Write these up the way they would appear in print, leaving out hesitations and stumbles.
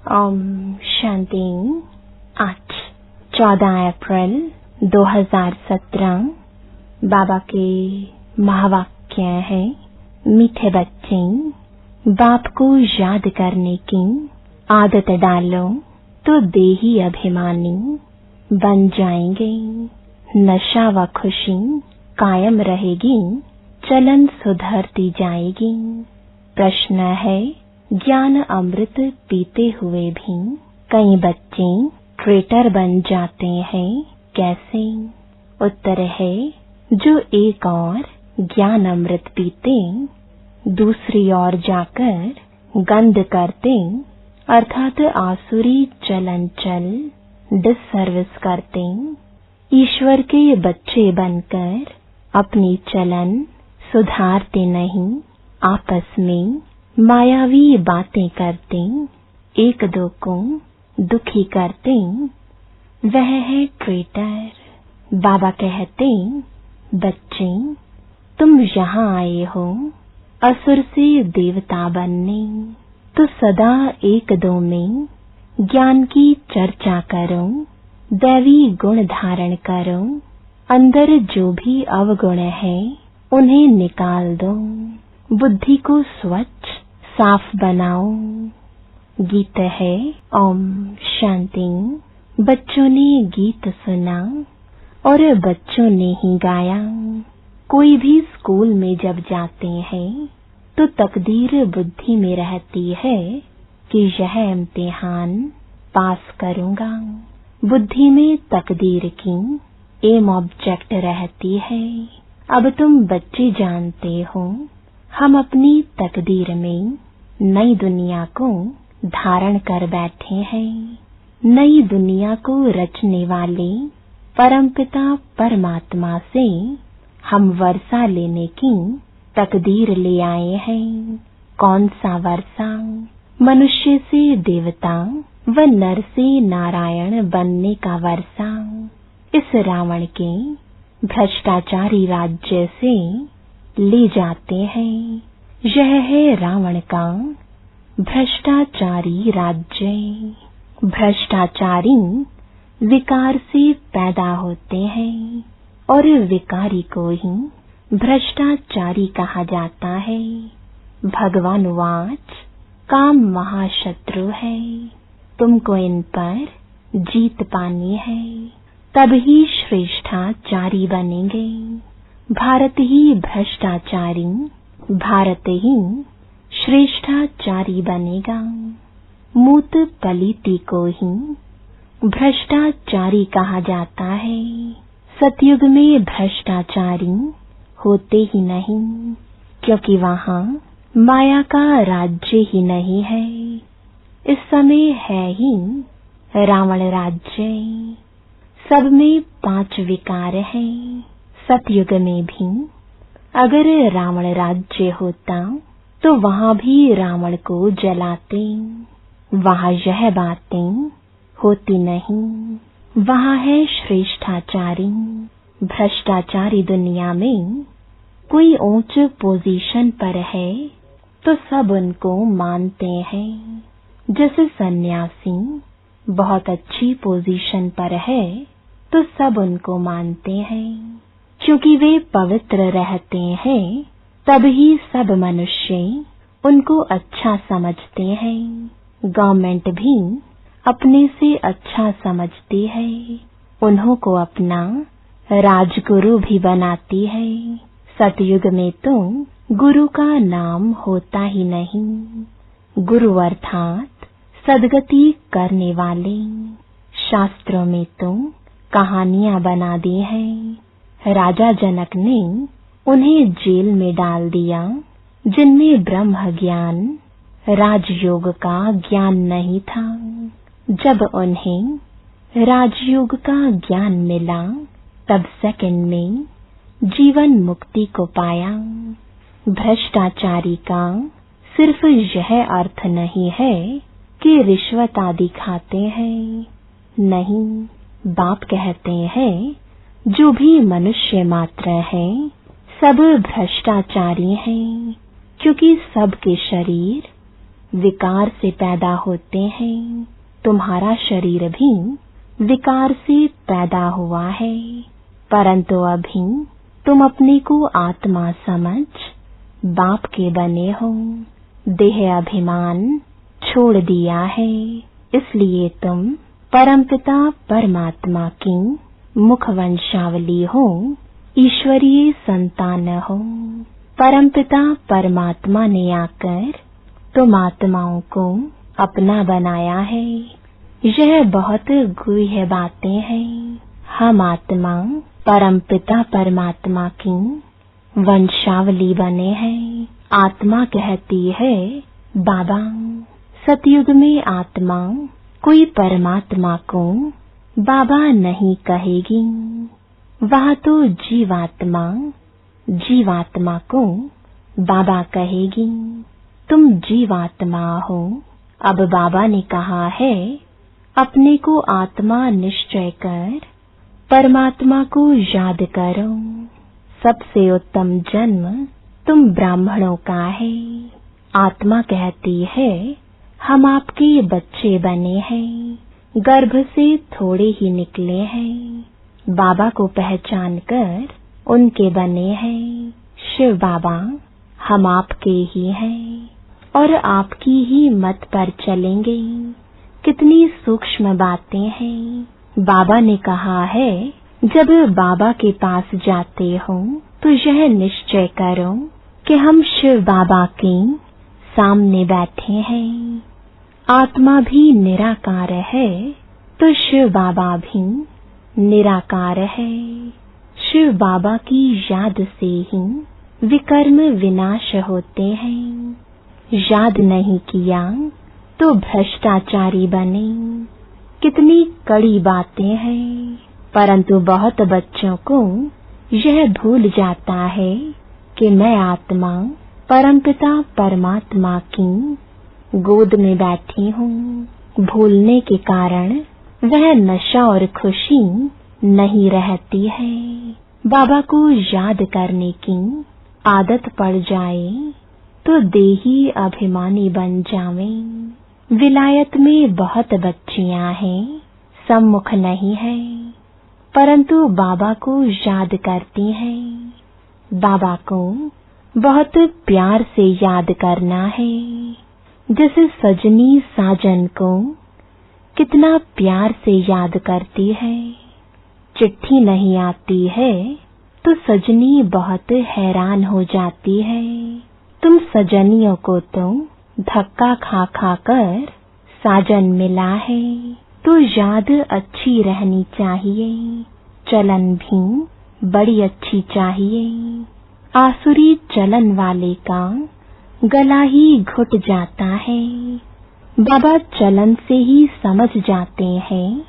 ओम शांति। आज 14 अप्रैल 2017 बाबा के महावाक्य है, मीठे बच्चे बाप को याद करने की आदत डालो तो देही अभिमानी बन जाएंगे। नशा व खुशी कायम रहेगी, चलन सुधरती जाएगी। प्रश्न है, ज्ञान अमृत पीते हुए भी कई बच्चे ट्रेटर बन जाते हैं, कैसे? उत्तर है, जो एक और ज्ञान अमृत पीते दूसरी ओर जाकर गंध करते, अर्थात आसुरी चलन चल डिससर्विस करते, ईश्वर के बच्चे बनकर अपनी चलन सुधारते नहीं, आपस में मायावी बातें करते, एक दो को दुखी करते, वह है ट्रेटर। बाबा कहते, बच्चे तुम यहाँ आए हो असुर से देवता बनने, तो सदा एक दो में ज्ञान की चर्चा करो, दैवी गुण धारण करो, अंदर जो भी अवगुण है उन्हें निकाल दो, बुद्धि को स्वच्छ साफ बनाओ। गीत है ओम शांति। बच्चों ने गीत सुना और बच्चों ने ही गाया। कोई भी स्कूल में जब जाते हैं तो तकदीर बुद्धि में रहती है कि यह इम्तिहान पास करूंगा। बुद्धि में तकदीर की एम ऑब्जेक्ट रहती है। अब तुम बच्चे जानते हो, हम अपनी तकदीर में नई दुनिया को धारण कर बैठे हैं। नई दुनिया को रचने वाले परमपिता परमात्मा से हम वर्षा लेने की तकदीर ले आए हैं। कौन सा वर्षा? मनुष्य से देवता व नर से नारायण बनने का वर्षा। इस रावण के भ्रष्टाचारी राज्य से ले जाते हैं। यह है रावण का भ्रष्टाचारी राज्य। भ्रष्टाचारी विकार से पैदा होते हैं और विकारी को ही भ्रष्टाचारी कहा जाता है। भगवान वाच, काम महाशत्रु है, तुमको इन पर जीत पानी है, तब ही श्रेष्ठाचारी बनेंगे। भारत ही भ्रष्टाचारी, भारत ही श्रेष्ठाचारी बनेगा। मूत पलीती को ही भ्रष्टाचारी कहा जाता है। सतयुग में भ्रष्टाचारी होते ही नहीं, क्योंकि वहाँ माया का राज्य ही नहीं है। इस समय है ही रावण राज्य। सब में 5 विकार हैं। सतयुग में भी अगर रावण राज्य होता तो वहाँ भी रावण को जलाते। वहाँ यह बातें होती नहीं। वहाँ है श्रेष्ठाचारी। भ्रष्टाचारी दुनिया में कोई ऊंच पोजीशन पर है तो सब उनको मानते हैं। जैसे सन्यासी बहुत अच्छी पोजीशन पर है तो सब उनको मानते हैं, क्योंकि वे पवित्र रहते हैं। तब ही सब मनुष्य उनको अच्छा समझते हैं। गवर्नमेंट भी अपने से अच्छा समझती है, उन्हों को अपना राजगुरु भी बनाती है। सतयुग में तो गुरु का नाम होता ही नहीं। गुरु अर्थात सद्गति करने वाले। शास्त्रों में तो कहानियां बना दी हैं। राजा जनक ने उन्हें जेल में डाल दिया, जिनमें ब्रह्म ज्ञान, राजयोग का ज्ञान नहीं था। जब उन्हें राजयोग का ज्ञान मिला, तब सेकंड में जीवन मुक्ति को पाया। भ्रष्टाचारी का सिर्फ यह अर्थ नहीं है कि रिश्वत आदि खाते हैं। नहीं, बाप कहते हैं, जो भी मनुष्य मात्र है सब भ्रष्टाचारी हैं, क्योंकि सबके शरीर विकार से पैदा होते हैं। तुम्हारा शरीर भी विकार से पैदा हुआ है, परंतु अभी तुम अपने को आत्मा समझ बाप के बने हो। देह अभिमान छोड़ दिया है, इसलिए तुम परमपिता परमात्मा की मुखवंशावली हो, ईश्वरीय संतान हो। परमपिता परमात्मा ने आकर तुम आत्माओं को अपना बनाया है। यह बहुत गूढ़ बातें हैं। हम आत्मा परमपिता परमात्मा की वंशावली बने हैं। आत्मा कहती है बाबा। सतयुग में आत्मा कोई परमात्मा को बाबा नहीं कहेगी। वह तो जीवात्मा को बाबा कहेगी। तुम जीवात्मा हो। अब बाबा ने कहा है अपने को आत्मा निश्चय कर परमात्मा को याद करो। सबसे उत्तम जन्म तुम ब्राह्मणों का है। आत्मा कहती है हम आपके बच्चे बने हैं, गर्भ से थोड़े ही निकले हैं। बाबा को पहचान कर उनके बने हैं। शिव बाबा हम आपके ही हैं और आपकी ही मत पर चलेंगे। कितनी सूक्ष्म बातें हैं। बाबा ने कहा है जब बाबा के पास जाते हो तो यह निश्चय करो कि हम शिव बाबा के सामने बैठे हैं। आत्मा भी निराकार है तो शिव बाबा भी निराकार है। शिव बाबा की याद से ही विकर्म विनाश होते हैं। याद नहीं किया तो भ्रष्टाचारी बने। कितनी कड़ी बातें हैं, परंतु बहुत बच्चों को यह भूल जाता है कि मैं आत्मा परमपिता परमात्मा की गोद में बैठी हूँ। भूलने के कारण वह नशा और खुशी नहीं रहती है। बाबा को याद करने की आदत पड़ जाए तो देही अभिमानी बन जावें। विलायत में बहुत बच्चियां हैं, सम्मुख नहीं है, परंतु बाबा को याद करती हैं। बाबा को बहुत प्यार से याद करना है। जैसे सजनी साजन को कितना प्यार से याद करती है। चिट्ठी नहीं आती है तो सजनी बहुत हैरान हो जाती है। तुम सजनियों को तो धक्का खा खा कर साजन मिला है, तो याद अच्छी रहनी चाहिए। चलन भी बड़ी अच्छी चाहिए। आसुरी चलन वाले का गला ही घुट जाता है। बाबा चलन से ही समझ जाते हैं,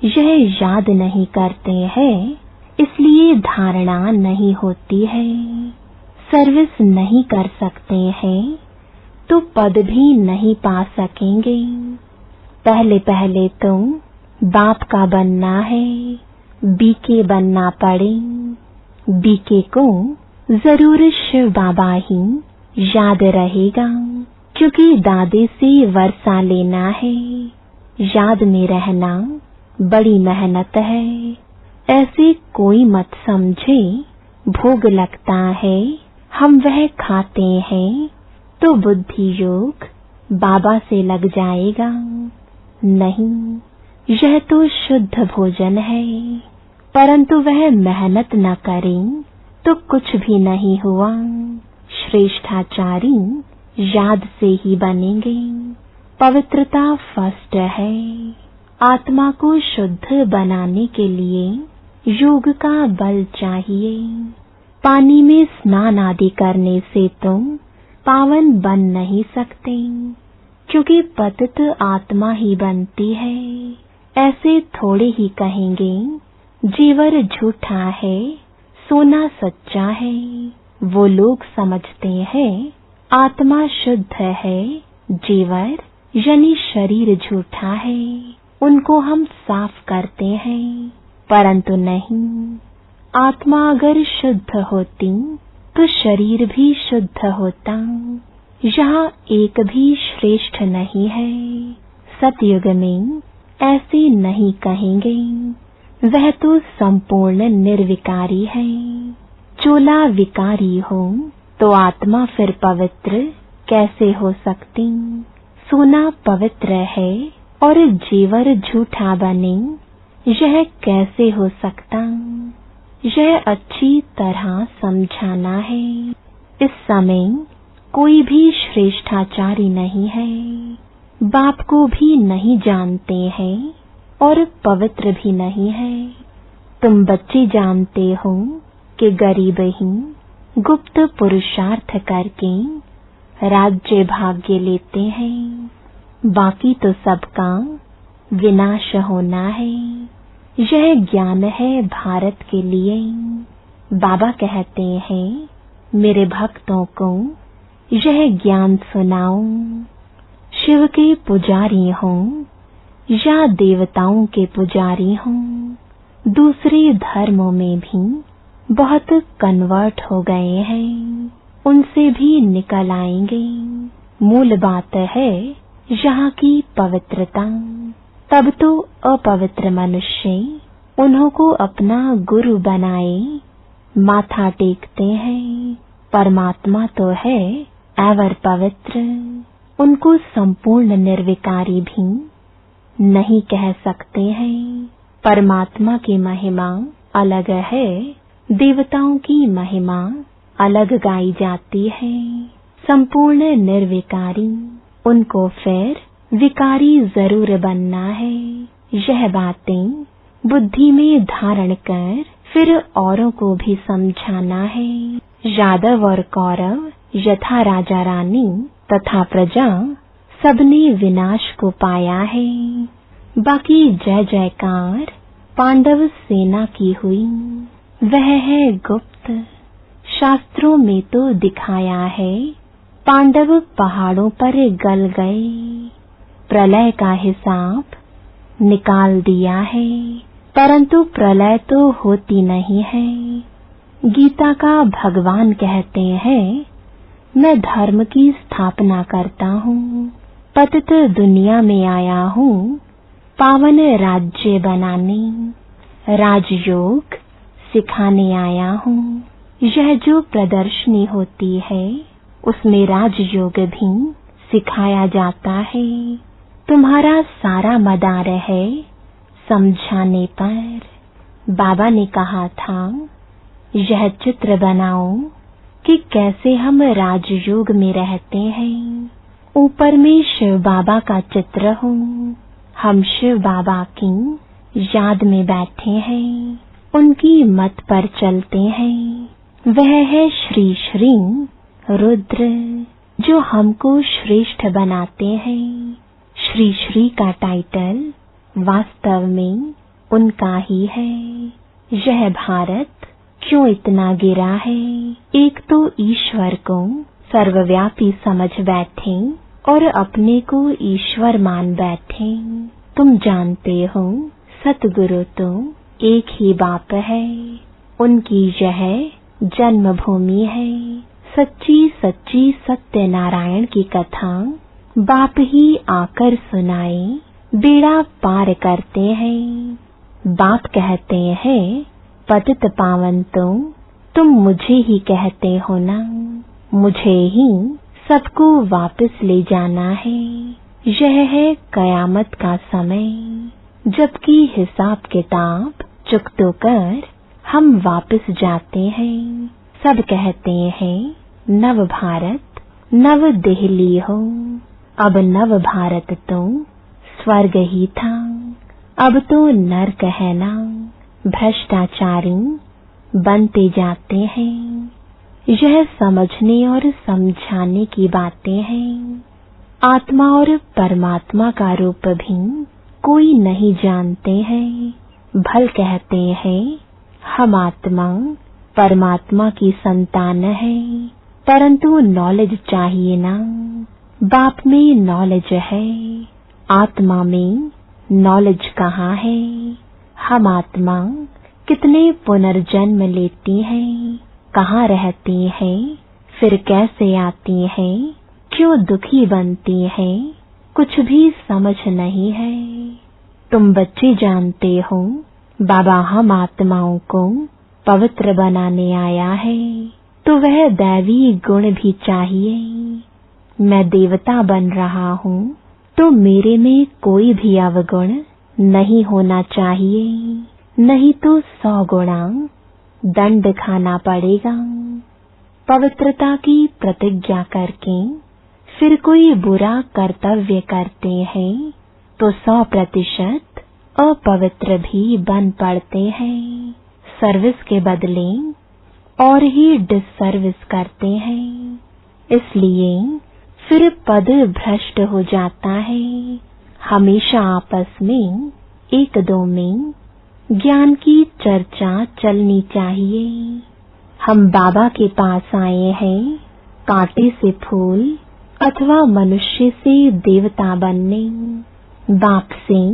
यह याद नहीं करते हैं, इसलिए धारणा नहीं होती है। सर्विस नहीं कर सकते हैं तो पद भी नहीं पा सकेंगे। पहले पहले तो बाप का बनना है, बीके बनना पड़े। बीके को जरूर शिव बाबा ही याद रहेगा, क्योंकि दादे से वर्षा लेना है। याद में रहना बड़ी मेहनत है। ऐसे कोई मत समझे भोग लगता है हम वह खाते हैं तो बुद्धि योग बाबा से लग जाएगा। नहीं, यह तो शुद्ध भोजन है, परंतु वह मेहनत न करें तो कुछ भी नहीं हुआ। श्रेष्ठाचारी याद से ही बनेंगे। पवित्रता फर्स्ट है। आत्मा को शुद्ध बनाने के लिए योग का बल चाहिए। पानी में स्नान आदि करने से तुम पावन बन नहीं सकते, क्योंकि पतित आत्मा ही बनती है। ऐसे थोड़े ही कहेंगे जीवर झूठा है, सोना सच्चा है। वो लोग समझते हैं आत्मा शुद्ध है, जीवर यानी शरीर झूठा है। उनको हम साफ करते हैं, परंतु नहीं। आत्मा अगर शुद्ध होती तो शरीर भी शुद्ध होता। यहाँ एक भी श्रेष्ठ नहीं है। सतयुग में ऐसे नहीं कहेंगे, वह तो संपूर्ण निर्विकारी है। चोला विकारी हो तो आत्मा फिर पवित्र कैसे हो सकती? सोना पवित्र है और जेवर झूठा बने, यह कैसे हो सकता? यह अच्छी तरह समझाना है। इस समय कोई भी श्रेष्ठाचारी नहीं है। बाप को भी नहीं जानते हैं और पवित्र भी नहीं है। तुम बच्चे जानते हो कि गरीब ही गुप्त पुरुषार्थ करके राज्य भाग्य लेते हैं, बाकी तो सबका विनाश होना है। यह ज्ञान है भारत के लिए। बाबा कहते हैं, मेरे भक्तों को यह ज्ञान सुनाओ। शिव के पुजारी हों या देवताओं के पुजारी हों, दूसरे धर्मों में भी बहुत कन्वर्ट हो गए हैं, उनसे भी निकल आएंगे। मूल बात है यहाँ की पवित्रता। तब तो अपवित्र मनुष्य उन्हों को अपना गुरु बनाए माथा टेकते हैं। परमात्मा तो है एवर पवित्र, उनको संपूर्ण निर्विकारी भी नहीं कह सकते हैं। परमात्मा की महिमा अलग है, देवताओं की महिमा अलग गाई जाती है। संपूर्ण निर्विकारी, उनको फिर विकारी जरूर बनना है। यह बातें बुद्धि में धारण कर फिर औरों को भी समझाना है। यादव और कौरव यथा राजा रानी तथा प्रजा सबने विनाश को पाया है। बाकी जय जयकार पांडव सेना की हुई, वह है गुप्त। शास्त्रों में तो दिखाया है पांडव पहाड़ों पर गल गए, प्रलय का हिसाब निकाल दिया है, परंतु प्रलय तो होती नहीं है। गीता का भगवान कहते हैं, मैं धर्म की स्थापना करता हूँ, पतित दुनिया में आया हूँ पावन राज्य बनाने, राजयोग सिखाने आया हूँ। यह जो प्रदर्शनी होती है उसमें राजयोग भी सिखाया जाता है। तुम्हारा सारा मदार है समझाने पर। बाबा ने कहा था, यह चित्र बनाओ कि कैसे हम राजयोग में रहते हैं। ऊपर में शिव बाबा का चित्र हो, हम शिव बाबा की याद में बैठे हैं, उनकी मत पर चलते हैं। वह है श्री श्री रुद्र जो हमको श्रेष्ठ बनाते हैं। श्री श्री का टाइटल वास्तव में उनका ही है। यह भारत क्यों इतना गिरा है? एक तो ईश्वर को सर्वव्यापी समझ बैठे और अपने को ईश्वर मान बैठे। तुम जानते हो सतगुरु तो एक ही बाप है, उनकी यह जन्मभूमि है। सच्ची सच्ची सत्यनारायण की कथा बाप ही आकर सुनाए, बेड़ा पार करते हैं। बाप कहते हैं, पतित पावन तो तुम मुझे ही कहते हो ना, मुझे ही सबको वापस ले जाना है। यह है कयामत का समय, जबकि हिसाब किताब चुकतो कर हम वापस जाते हैं। सब कहते हैं नव भारत नव दिल्ली हो, अब नव भारत तो स्वर्ग ही था, अब तो नर्क है ना। भ्रष्टाचारी बनते जाते हैं। यह समझने और समझाने की बातें हैं। आत्मा और परमात्मा का रूप भी कोई नहीं जानते हैं। भल कहते हैं हम आत्मा परमात्मा की संतान है, परंतु नॉलेज चाहिए ना। बाप में नॉलेज है, आत्मा में नॉलेज कहाँ है? हम आत्मा कितने पुनर्जन्म लेती हैं, कहाँ रहती हैं, फिर कैसे आती हैं, क्यों दुखी बनती हैं, कुछ भी समझ नहीं है। तुम बच्चे जानते हो बाबा हम आत्माओं को पवित्र बनाने आया है, तो वह दैवी गुण भी चाहिए। मैं देवता बन रहा हूँ, तो मेरे में कोई भी अवगुण नहीं होना चाहिए, नहीं तो 100 गुणा दंड खाना पड़ेगा। पवित्रता की प्रतिज्ञा करके फिर कोई बुरा कर्तव्य करते हैं तो 100% अपवित्र भी बन पड़ते हैं। सर्विस के बदले और ही डिससर्विस करते हैं, इसलिए फिर पद भ्रष्ट हो जाता है। हमेशा आपस में एक दो में ज्ञान की चर्चा चलनी चाहिए। हम बाबा के पास आए हैं कांटे से फूल अथवा मनुष्य से देवता बनने, बाप से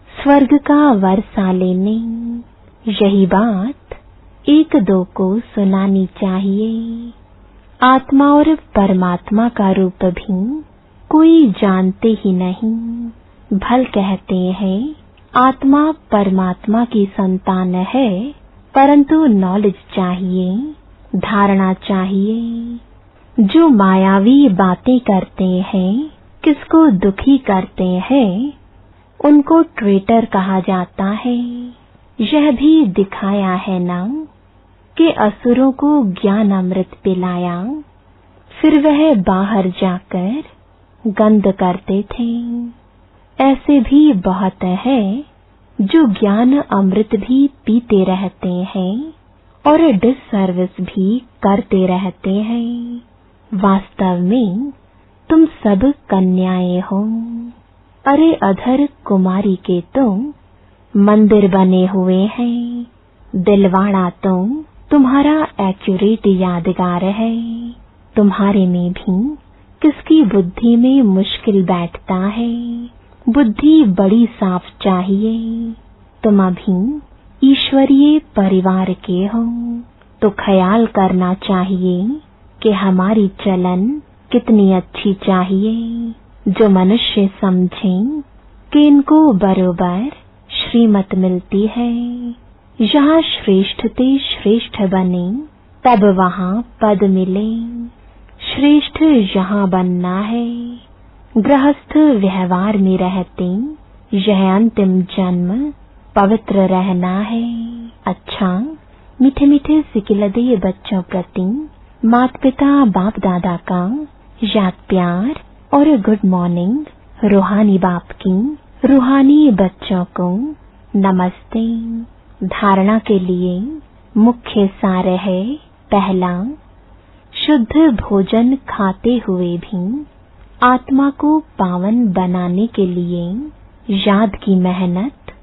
स्वर्ग का वर्षा लेने। यही बात एक दो को सुनानी चाहिए। आत्मा और परमात्मा का रूप भी कोई जानते ही नहीं। भल कहते हैं आत्मा परमात्मा की संतान है, परंतु नॉलेज चाहिए, धारणा चाहिए। जो मायावी बातें करते हैं, किसको दुखी करते हैं, उनको ट्रेटर कहा जाता है। यह भी दिखाया है ना कि असुरों को ज्ञान अमृत पिलाया, फिर वह बाहर जाकर गंद करते थे। ऐसे भी बहुत है जो ज्ञान अमृत भी पीते रहते हैं और डिससर्विस भी करते रहते हैं। वास्तव में तुम सब कन्याएं हो। अरे अधर कुमारी के तुम मंदिर बने हुए हैं। दिलवाड़ा तुम्हारा एक्यूरेट यादगार है। तुम्हारे में भी किसकी बुद्धि में मुश्किल बैठता है। बुद्धि बड़ी साफ चाहिए। तुम अभी ईश्वरीय परिवार के हो, तो ख्याल करना चाहिए कि हमारी चलन कितनी अच्छी चाहिए। जो मनुष्य समझें कि इनको बरोबर श्रीमत मिलती है। यहाँ श्रेष्ठ ते श्रेष्ठ बने, तब वहाँ पद मिले। श्रेष्ठ यहाँ बनना है। गृहस्थ व्यवहार में रहते यह अंतिम जन्म पवित्र रहना है। अच्छा, मीठे मीठे सिकिलदे बच्चों प्रति माता पिता बाप दादा का याद प्यार और गुड मॉर्निंग। रूहानी बाप की रूहानी बच्चों को नमस्ते। धारणा के लिए मुख्य सार है। पहला, शुद्ध भोजन खाते हुए भी आत्मा को पावन बनाने के लिए याद की मेहनत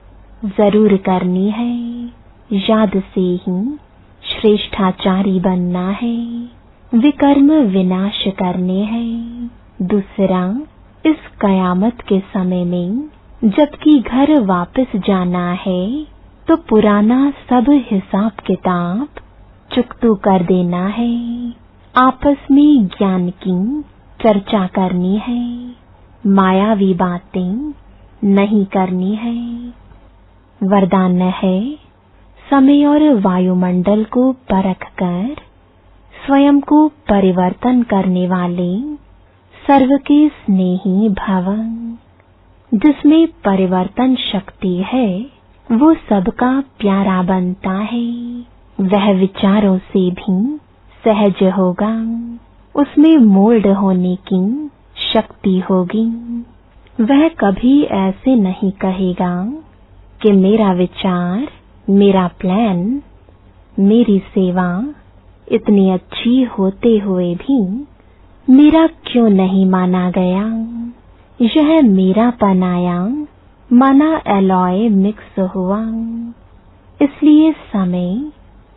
जरूर करनी है। याद से ही श्रेष्ठाचारी बनना है। विकर्म विनाश करने हैं। दूसरा, इस कयामत के समय में जबकि घर वापस जाना है, तो पुराना सब हिसाब किताब चुकतू कर देना है। आपस में ज्ञान की चर्चा करनी है। मायावी बातें नहीं करनी है। वरदान है, समय और वायुमंडल को परखकर स्वयं को परिवर्तन करने वाले सर्व के स्नेही भव। जिसमें परिवर्तन शक्ति है, वो सबका प्यारा बनता है। वह विचारों से भी सहज होगा। उसमें मोल्ड होने की शक्ति होगी। वह कभी ऐसे नहीं कहेगा कि मेरा विचार, मेरा प्लान, मेरी सेवा इतनी अच्छी होते हुए भी मेरा क्यों नहीं माना गया। यह मेरा पनाया माना एलॉय मिक्स हुआ। इसलिए समय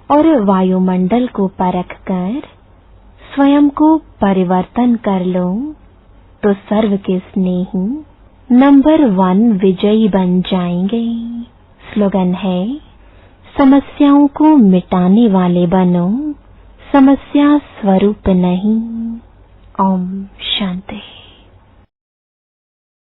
और वायुमंडल को परखकर स्वयं को परिवर्तन कर लो, तो सर्व के स्नेही नंबर 1 विजयी बन जाएंगे। स्लोगन है, समस्याओं को मिटाने वाले बनो, समस्या स्वरूप नहीं। ओम शांति।